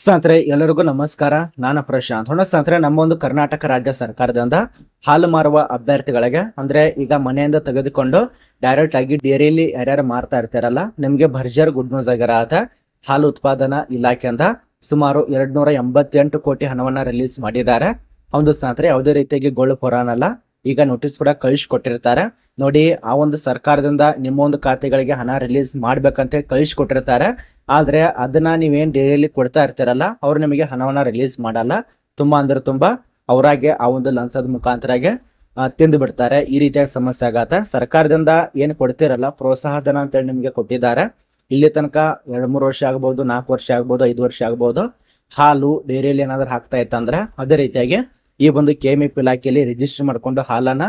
ಸ್ನೇಹಿತರೆ ಎಲ್ಲರಿಗೂ ನಮಸ್ಕಾರ. ನಾನು ಪ್ರಶಾಂತ್. ಸ್ನೇಹಿತರೆ, ನಮ್ಮ ಒಂದು ಕರ್ನಾಟಕ ರಾಜ್ಯ ಸರ್ಕಾರದಿಂದ ಹಾಲು ಮಾರುವ ಅಭ್ಯರ್ಥಿಗಳಿಗೆ ಅಂದ್ರೆ ಈಗ ಮನೆಯಿಂದ ತೆಗೆದುಕೊಂಡು ಡೈರೆಕ್ಟ್ ಆಗಿ ಡೇರಿಯಲ್ಲಿ ಯಾರ್ಯಾರು ಮಾರ್ತಾ ಇರ್ತಾರಲ್ಲ, ನಿಮ್ಗೆ ಭರ್ಜರ್ ಗುಡ್ ನ್ಯೂಸ್ ಆಗಿರತ್ತೆ. ಹಾಲು ಉತ್ಪಾದನಾ ಇಲಾಖೆಯಿಂದ ಸುಮಾರು 288 ಕೋಟಿ ಹಣವನ್ನ ರಿಲೀಸ್ ಮಾಡಿದ್ದಾರೆ. ಒಂದು ಸ್ನೇಹಿತರೆ, ಯಾವುದೇ ರೀತಿಯಾಗಿ ಗೋಳು ಪುರಾಣಲ್ಲ, ಈಗ ನೋಟಿಸ್ ಕೂಡ ಕಳಿಸ್ಕೊಟ್ಟಿರ್ತಾರೆ ನೋಡಿ. ಆ ಒಂದು ಸರ್ಕಾರದಿಂದ ನಿಮ್ಮ ಒಂದು ಖಾತೆಗಳಿಗೆ ಹಣ ರಿಲೀಸ್ ಮಾಡ್ಬೇಕಂತ ಕಳಿಸ್ಕೊಟ್ಟಿರ್ತಾರೆ. ಆದ್ರೆ ಅದನ್ನ ನೀವೇನ್ ಡೈರಿಯಲ್ಲಿ ಕೊಡ್ತಾ ಇರ್ತೀರಲ್ಲ, ಅವ್ರು ನಿಮಗೆ ಹಣವನ್ನ ರಿಲೀಸ್ ಮಾಡಲ್ಲ. ತುಂಬಾ ಅಂದ್ರೆ ತುಂಬಾ ಅವರಾಗೆ ಆ ಒಂದು ಲಂಚದ ಮುಖಾಂತರಾಗೆ ತಿಂದು ಬಿಡ್ತಾರೆ. ಈ ರೀತಿಯಾಗಿ ಸಮಸ್ಯೆ ಆಗತ್ತೆ. ಸರ್ಕಾರದಿಂದ ಏನು ಕೊಡ್ತಿರಲ್ಲ, ಪ್ರೋತ್ಸಾಹಧನ ಅಂತೇಳಿ ನಿಮಗೆ ಕೊಟ್ಟಿದ್ದಾರೆ. ಇಲ್ಲಿ ತನಕ 2-3 ವರ್ಷ ಆಗ್ಬೋದು, 4 ವರ್ಷ ಆಗ್ಬೋದು, 5 ವರ್ಷ ಆಗ್ಬೋದು, ಹಾಲು ಡೈರಿಯಲ್ಲಿ ಏನಾದ್ರು ಹಾಕ್ತಾ ಇತ್ತಂದ್ರೆ ಅದೇ ರೀತಿಯಾಗಿ ಈ ಒಂದು ಕೆಎಂಎಫ್ ಇಲಾಖೆಯಲ್ಲಿ ರಿಜಿಸ್ಟರ್ ಮಾಡ್ಕೊಂಡು ಹಾಲನ್ನ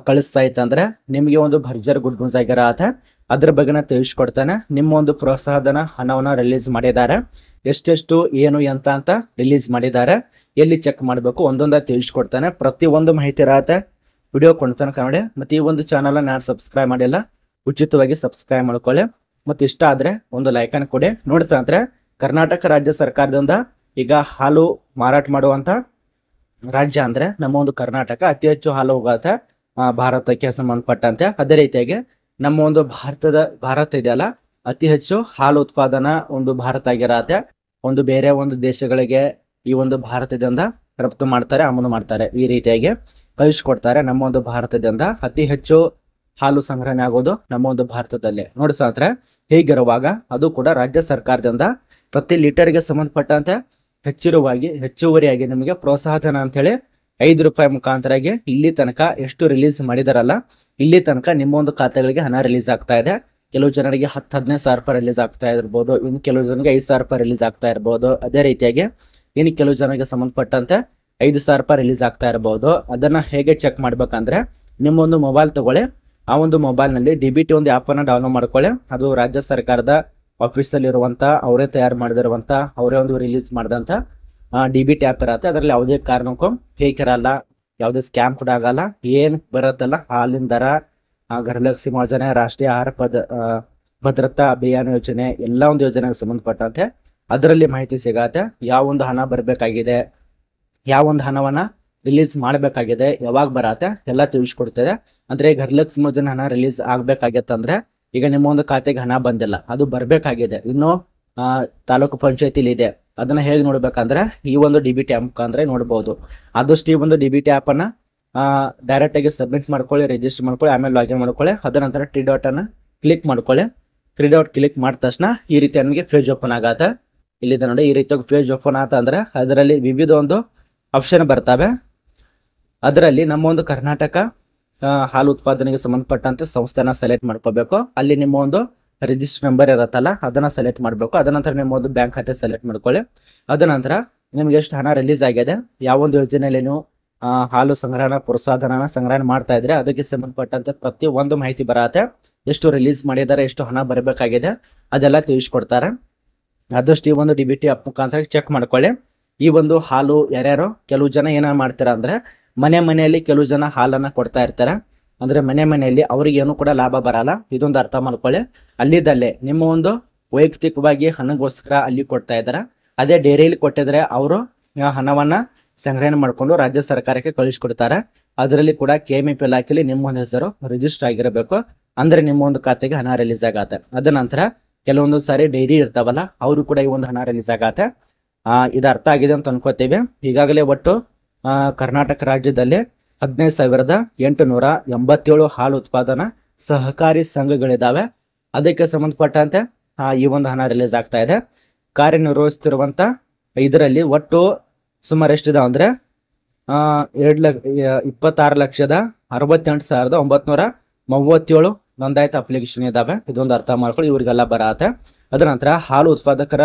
ಕಳಿಸ್ತಾ ಇತ್ತಂದ್ರೆ ನಿಮಗೆ ಒಂದು ಭರ್ಜರ್ ಗುಡ್ ನ್ಯೂಸ್ ಆಗಿರತ್ತೆ. ಅದ್ರ ಬಗ್ಗೆ ತಿಳಿಸ್ಕೊಡ್ತಾನೆ. ನಿಮ್ಮ ಒಂದು ಪ್ರೋತ್ಸಾಹಧನ ಹಣವನ್ನ ರಿಲೀಸ್ ಮಾಡಿದ್ದಾರೆ. ಎಷ್ಟೆಷ್ಟು ಏನು ಎಂತ ಅಂತ ರಿಲೀಸ್ ಮಾಡಿದ್ದಾರೆ, ಎಲ್ಲಿ ಚೆಕ್ ಮಾಡಬೇಕು ಒಂದೊಂದ ತಿಳಿಸ್ಕೊಡ್ತಾನೆ. ಪ್ರತಿ ಒಂದು ಮಾಹಿತಿ ಇರತ್ತೆ. ವಿಡಿಯೋ ಕೊಡ್ತಾನೆ ಕನ್ನಡ. ಮತ್ತೆ ಈ ಒಂದು ಚಾನಲ್ ನಾನು ಸಬ್ಸ್ಕ್ರೈಬ್ ಮಾಡಿಲ್ಲ, ಉಚಿತವಾಗಿ ಸಬ್ಸ್ಕ್ರೈಬ್ ಮಾಡ್ಕೊಳ್ಳಿ. ಮತ್ತೆ ಇಷ್ಟ ಆದ್ರೆ ಒಂದು ಲೈಕ್ ಅನ್ನು ಕೊಡಿ. ನೋಡ್ಸಂದ್ರೆ ಕರ್ನಾಟಕ ರಾಜ್ಯ ಸರ್ಕಾರದಿಂದ ಈಗ ಹಾಲು ಮಾರಾಟ ಮಾಡುವಂತ ರಾಜ್ಯ ಅಂದ್ರೆ ನಮ್ಮ ಒಂದು ಕರ್ನಾಟಕ ಅತಿ ಹೆಚ್ಚು ಹಾಲು ಹೋಗತ್ತೆ ಭಾರತಕ್ಕೆ ಸಂಬಂಧಪಟ್ಟಂತೆ. ಅದೇ ರೀತಿಯಾಗಿ ನಮ್ಮ ಒಂದು ಭಾರತ ಇದೆಯಲ್ಲ, ಅತಿ ಹೆಚ್ಚು ಹಾಲು ಉತ್ಪಾದನಾ ಒಂದು ಭಾರತ ಆಗಿರತ್ತೆ. ಒಂದು ಬೇರೆ ಒಂದು ದೇಶಗಳಿಗೆ ಈ ಒಂದು ಭಾರತದಿಂದ ರಫ್ತು ಮಾಡ್ತಾರೆ, ಆಮದು ಮಾಡ್ತಾರೆ. ಈ ರೀತಿಯಾಗಿ ಕಳಿಸ್ಕೊಡ್ತಾರೆ. ನಮ್ಮ ಒಂದು ಭಾರತದಿಂದ ಅತಿ ಹೆಚ್ಚು ಹಾಲು ಸಂಗ್ರಹಣೆ ಆಗೋದು ನಮ್ಮ ಒಂದು ಭಾರತದಲ್ಲಿ. ನೋಡ್ಸಂದ್ರೆ ಹೀಗಿರುವಾಗ ಅದು ಕೂಡ ರಾಜ್ಯ ಸರ್ಕಾರದಿಂದ ಪ್ರತಿ ಲೀಟರ್ಗೆ ಸಂಬಂಧಪಟ್ಟಂತೆ ಹೆಚ್ಚುವರಿಯಾಗಿ ನಿಮಗೆ ಪ್ರೋತ್ಸಾಹಧನ ಅಂತ ಹೇಳಿ 5 ರೂಪಾಯಿ ಮುಖಾಂತರಾಗಿ ಇಲ್ಲಿ ತನಕ ಎಷ್ಟು ರಿಲೀಸ್ ಮಾಡಿದಾರಲ್ಲ, ಇಲ್ಲಿ ತನಕ ನಿಮ್ಮ ಒಂದು ಖಾತೆಗಳಿಗೆ ಹಣ ರಿಲೀಸ್ ಆಗ್ತಾ ಇದೆ. ಕೆಲವು ಜನರಿಗೆ 10-15 ಸಾವಿರ ರೂಪಾಯಿ ರಿಲೀಸ್ ಆಗ್ತಾ ಇರ್ಬೋದು, ಇನ್ನು ಕೆಲವು ಜನರಿಗೆ 5 ಸಾವಿರ ರೂಪಾಯಿ ರಿಲೀಸ್ ಆಗ್ತಾ ಇರ್ಬೋದು. ಅದೇ ರೀತಿಯಾಗಿ ಇನ್ನು ಕೆಲವು ಜನರಿಗೆ ಸಂಬಂಧಪಟ್ಟಂತೆ 5 ಸಾವಿರ ರೂಪಾಯಿ ರಿಲೀಸ್ ಆಗ್ತಾ ಇರ್ಬೋದು. ಅದನ್ನ ಹೇಗೆ ಚೆಕ್ ಮಾಡ್ಬೇಕಂದ್ರೆ, ನಿಮ್ಮ ಒಂದು ಮೊಬೈಲ್ ತಗೊಳ್ಳಿ. ಆ ಒಂದು ಮೊಬೈಲ್ನಲ್ಲಿ DBT ಒಂದು ಆ್ಯಪನ್ನು ಡೌನ್ಲೋಡ್ ಮಾಡ್ಕೊಳ್ಳಿ. ಅದು ರಾಜ್ಯ ಸರ್ಕಾರದ ಆಫೀಸಲ್ಲಿ ಇರುವಂತ, ಅವರೇ ತಯಾರು ಮಾಡಿದಿರುವಂತ, ಅವರೇ ಒಂದು ರಿಲೀಸ್ ಮಾಡಿದಂತ DBT ಆ್ಯಪ್ ಇರತ್ತೆ. ಅದರಲ್ಲಿ ಯಾವುದೇ ಕಾರಣಕ್ಕೂ ಫೇಕ್ ಇರಲ್ಲ, ಯಾವುದೇ ಸ್ಕ್ಯಾಮ್ ಕೂಡ ಆಗಲ್ಲ. ಏನ್ ಬರುತ್ತಲ್ಲ, ಹಾಲಿನ ದರ, ಗೃಹಲಕ್ಷ್ಮಿ ಯೋಜನೆ, ರಾಷ್ಟ್ರೀಯ ಆಹಾರ ಭದ್ರತಾ ಅಭಿಯಾನ ಯೋಜನೆ, ಎಲ್ಲ ಒಂದು ಯೋಜನೆಗೆ ಸಂಬಂಧಪಟ್ಟಂತೆ ಅದರಲ್ಲಿ ಮಾಹಿತಿ ಸಿಗತ್ತೆ. ಯಾವ ಒಂದು ಹಣ ಬರಬೇಕಾಗಿದೆ, ಯಾವ ಒಂದು ಹಣವನ್ನ ರಿಲೀಸ್ ಮಾಡಬೇಕಾಗಿದೆ, ಯಾವಾಗ ಬರತ್ತೆ ಎಲ್ಲ ತಿಳಿಸ್ಕೊಡ್ತದೆ. ಅಂದ್ರೆ ಗೃಹಲಕ್ಷ್ಮಿ ಯೋಜನೆ ಹಣ ರಿಲೀಸ್ ಆಗ್ಬೇಕಾಗತ್ತಂದ್ರೆ ಈಗ ನಿಮ್ಮ ಒಂದು ಖಾತೆಗೆ ಹಣ ಬಂದಿಲ್ಲ, ಅದು ಬರಬೇಕಾಗಿದೆ, ಇನ್ನು ತಾಲೂಕು ಪಂಚಾಯತಿಲಿ ಇದೆ. ಅದನ್ನ ಹೇಗೆ ನೋಡ್ಬೇಕಂದ್ರೆ ಈ ಒಂದು DBT ಆ್ಯಪ್ ಮುಖಾಂತರ ನೋಡ್ಬೋದು. ಆದಷ್ಟು ಈ ಒಂದು DBT ಆ್ಯಪ್ ಅನ್ನ ಡೈರೆಕ್ಟ್ ಆಗಿ ಸಬ್ಮಿಟ್ ಮಾಡ್ಕೊಳ್ಳಿ, ರಿಜಿಸ್ಟರ್ ಮಾಡ್ಕೊಳ್ಳಿ, ಆಮೇಲೆ ಲಾಗಿನ್ ಮಾಡ್ಕೊಳ್ಳಿ. ಅದರ ನಂತರ 3 ಡಾಟ್ ಅನ್ನ ಕ್ಲಿಕ್ ಮಾಡ್ಕೊಳ್ಳಿ. 3 ಡಾಟ್ ಕ್ಲಿಕ್ ಮಾಡಿದ ತಕ್ಷಣ ಈ ರೀತಿ ನಮಗೆ ಪೇಜ್ ಓಪನ್ ಆಗತ್ತೆ. ಇಲ್ಲಿದೆ ನೋಡಿ, ಈ ರೀತಿ ಪೇಜ್ ಓಪನ್ ಆತ ಅಂದ್ರೆ ಅದರಲ್ಲಿ ವಿವಿಧ ಒಂದು ಆಪ್ಷನ್ ಬರ್ತವೆ. ಅದರಲ್ಲಿ ನಮ್ಮ ಒಂದು ಕರ್ನಾಟಕ ಹಾಲು ಉತ್ಪಾದನೆಗೆ ಸಂಬಂಧಪಟ್ಟಂತೆ ಸಂಸ್ಥೆನ ಸೆಲೆಕ್ಟ್ ಮಾಡ್ಕೋಬೇಕು. ಅಲ್ಲಿ ನಿಮ್ಮ ಒಂದು ರಿಜಿಸ್ಟರ್ ನಂಬರ್ ಇರತ್ತಲ್ಲ, ಅದನ್ನ ಸೆಲೆಕ್ಟ್ ಮಾಡಬೇಕು. ಅದ ನಂತರ ನಿಮ್ಮ ಒಂದು ಬ್ಯಾಂಕ್ ಖಾತೆ ಸೆಲೆಕ್ಟ್ ಮಾಡ್ಕೊಳ್ಳಿ. ಅದ ನಂತರ ನಿಮ್ಗೆ ಎಷ್ಟು ಹಣ ರಿಲೀಸ್ ಆಗಿದೆ, ಯಾವ ಒಂದು ಯೋಜನೆಯಲ್ಲಿ ನೀವು ಹಾಲು ಪ್ರೋತ್ಸಾಹಧನ ಸಂಗ್ರಹಣೆ ಮಾಡ್ತಾ ಇದ್ರೆ ಅದಕ್ಕೆ ಸಂಬಂಧಪಟ್ಟಂತೆ ಪ್ರತಿ ಒಂದು ಮಾಹಿತಿ ಬರತ್ತೆ. ಎಷ್ಟು ರಿಲೀಸ್ ಮಾಡಿದ್ದಾರೆ, ಎಷ್ಟು ಹಣ ಬರಬೇಕಾಗಿದೆ, ಅದೆಲ್ಲ ತಿಳಿಸ್ಕೊಡ್ತಾರೆ. ಆದಷ್ಟು ಈ ಒಂದು DBT ಆ್ಯಪ್ ಮುಖಾಂತರ ಚೆಕ್ ಮಾಡ್ಕೊಳ್ಳಿ. ಈ ಒಂದು ಹಾಲು ಯಾರ್ಯಾರು, ಕೆಲವು ಜನ ಏನ ಮಾಡ್ತಾರೆ ಅಂದ್ರೆ ಮನೆಯಲ್ಲಿ ಕೆಲವು ಜನ ಹಾಲನ್ನ ಕೊಡ್ತಾ ಇರ್ತಾರೆ. ಅಂದ್ರೆ ಮನೆಯಲ್ಲಿ ಅವ್ರಿಗೆ ಏನು ಕೂಡ ಲಾಭ ಬರಲ್ಲ. ಇದೊಂದು ಅರ್ಥ ಮಾಡ್ಕೊಳ್ಳಿ. ಅಲ್ಲಿದ್ದಲ್ಲೇ ನಿಮ್ಮ ಒಂದು ವೈಯಕ್ತಿಕವಾಗಿ ಹಣಗೋಸ್ಕರ ಅಲ್ಲಿ ಕೊಡ್ತಾ ಇದ್ದಾರೆ. ಅದೇ ಡೈರಿಯಲ್ಲಿ ಕೊಟ್ಟಿದ್ರೆ ಅವರು ಹಣವನ್ನ ಸಂಗ್ರಹಣೆ ಮಾಡ್ಕೊಂಡು ರಾಜ್ಯ ಸರ್ಕಾರಕ್ಕೆ ಕಳಿಸ್ಕೊಡ್ತಾರೆ. ಅದರಲ್ಲಿ ಕೂಡ ಕೆಎಂಎಫ್ ಇಲಾಖೆಯಲ್ಲಿ ನಿಮ್ಮ ಒಂದು ಹೆಸರು ರಿಜಿಸ್ಟರ್ ಆಗಿರಬೇಕು. ಅಂದ್ರೆ ನಿಮ್ಮ ಒಂದು ಖಾತೆಗೆ ಹಣ ರಿಲೀಸ್ ಆಗತ್ತೆ. ಅದ ನಂತರ ಕೆಲವೊಂದು ಸಾರಿ ಡೈರಿ ಇರ್ತಾವಲ್ಲ, ಅವರು ಕೂಡ ಈ ಒಂದು ಹಣ ರಿಲೀಸ್ ಆಗತ್ತೆ. ಇದು ಅರ್ಥ ಆಗಿದೆ ಅಂತ ಅನ್ಕೋತೀವಿ. ಈಗಾಗಲೇ ಒಟ್ಟು ಕರ್ನಾಟಕ ರಾಜ್ಯದಲ್ಲಿ 15,887 ಹಾಲು ಉತ್ಪಾದನಾ ಸಹಕಾರಿ ಸಂಘಗಳಿದಾವೆ. ಅದಕ್ಕೆ ಸಂಬಂಧಪಟ್ಟಂತೆ ಈ ಒಂದು ಹಣ ರಿಲೀಸ್ ಆಗ್ತಾ ಇದೆ. ಕಾರ್ಯನಿರ್ವಹಿಸ್ತಿರುವಂತ ಇದರಲ್ಲಿ ಒಟ್ಟು ಸುಮಾರು ಎಷ್ಟಿದಾವೆ ಅಂದ್ರೆ 26,68,937 ನೋಂದಾಯಿತ ಅಪ್ಲಿಕೇಶನ್ ಇದಾವೆ. ಇದೊಂದು ಅರ್ಥ ಮಾಡ್ಕೊಳ್ಳಿ, ಇವರಿಗೆಲ್ಲ ಬರತ್ತೆ. ಅದರ ನಂತರ ಹಾಲು ಉತ್ಪಾದಕರ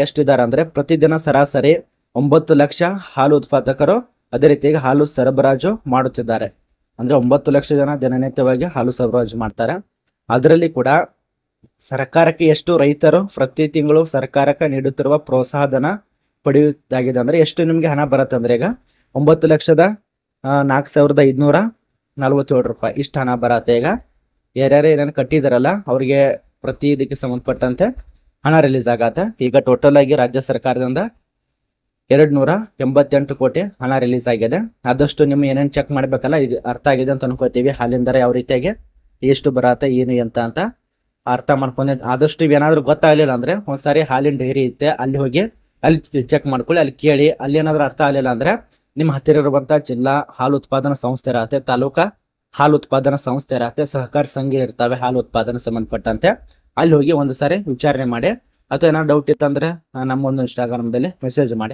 ಎಷ್ಟಿದ್ದಾರೆ ಅಂದ್ರೆ ಪ್ರತಿದಿನ ಸರಾಸರಿ 9 ಲಕ್ಷ ಹಾಲು ಉತ್ಪಾದಕರು ಅದೇ ರೀತಿಯಾಗಿ ಹಾಲು ಸರಬರಾಜು ಮಾಡುತ್ತಿದ್ದಾರೆ. ಅಂದ್ರೆ 9 ಲಕ್ಷ ಜನ ದಿನನಿತ್ಯವಾಗಿ ಹಾಲು ಸರಬರಾಜು ಮಾಡ್ತಾರೆ. ಅದರಲ್ಲಿ ಕೂಡ ಸರ್ಕಾರಕ್ಕೆ ಎಷ್ಟು ರೈತರು ಪ್ರತಿ ತಿಂಗಳು ಸರ್ಕಾರಕ್ಕೆ ನೀಡುತ್ತಿರುವ ಪ್ರೋತ್ಸಾಹಧನ ಪಡೆಯುವುದಾಗಿದೆ ಅಂದ್ರೆ ಎಷ್ಟು ನಿಮ್ಗೆ ಹಣ ಬರುತ್ತೆ ಅಂದ್ರೆ ಈಗ 9,04,547 ರೂಪಾಯಿ ಇಷ್ಟು ಹಣ ಬರತ್ತೆ. ಈಗ ಯಾರ್ಯಾರು ಏನೇನು ಕಟ್ಟಿದಾರಲ್ಲ ಅವರಿಗೆ ಪ್ರತಿ ಇದಕ್ಕೆ ಸಂಬಂಧಪಟ್ಟಂತೆ ಹಣ ರಿಲೀಸ್ ಆಗತ್ತೆ. ಈಗ ಟೋಟಲ್ ಆಗಿ ರಾಜ್ಯ ಸರ್ಕಾರದಿಂದ 288 ಕೋಟಿ ಹಣ ರಿಲೀಸ್ ಆಗಿದೆ. ಆದಷ್ಟು ನಿಮ್ಗೆ ಏನೇನು ಚೆಕ್ ಮಾಡ್ಬೇಕಲ್ಲ, ಇದು ಅರ್ಥ ಆಗಿದೆ ಅಂತ ಅನ್ಕೋತೀವಿ. ಹಾಲಿನ ದರ ಯಾವ ರೀತಿಯಾಗಿ ಎಷ್ಟು ಬರತ್ತೆ ಏನು ಅಂತ ಅರ್ಥ ಮಾಡ್ಕೊಂಡೆ. ಆದಷ್ಟು ಇವೇನಾದ್ರೂ ಗೊತ್ತಾಗಲಿಲ್ಲ ಅಂದ್ರೆ ಒಂದ್ಸಾರಿ ಹಾಲಿನ ಡೈರಿ ಇತ್ತೆ ಅಲ್ಲಿ ಹೋಗಿ ಅಲ್ಲಿ ಚೆಕ್ ಮಾಡ್ಕೊಳ್ಳಿ, ಅಲ್ಲಿ ಕೇಳಿ. ಅಲ್ಲಿ ಏನಾದ್ರೂ ಅರ್ಥ ಆಗಲಿಲ್ಲ ಅಂದ್ರೆ ನಿಮ್ಮ ಹತ್ತಿರ ಇರುವಂತ ಜಿಲ್ಲಾ ಹಾಲು ಉತ್ಪಾದನಾ ಸಂಸ್ಥೆ ಇರತ್ತೆ, ತಾಲೂಕಾ ಹಾಲು ಉತ್ಪಾದನಾ ಸಂಸ್ಥೆ ಇರತ್ತೆ, ಸಹಕಾರ ಸಂಘ ಇರ್ತವೆ ಹಾಲು ಉತ್ಪಾದನೆ ಸಂಬಂಧಪಟ್ಟಂತೆ. ಅಲ್ಲಿ ಹೋಗಿ ಒಂದು ಸಾರಿ ವಿಚಾರಣೆ ಮಾಡಿ. ಅಥವಾ ಏನಾದ್ರು ಡೌಟ್ ಇತ್ತಂದ್ರೆ ನಮ್ಮ ಒಂದು ಇನ್ಸ್ಟಾಗ್ರಾಮ್ದಲ್ಲಿ ಮೆಸೇಜ್ ಮಾಡಿ.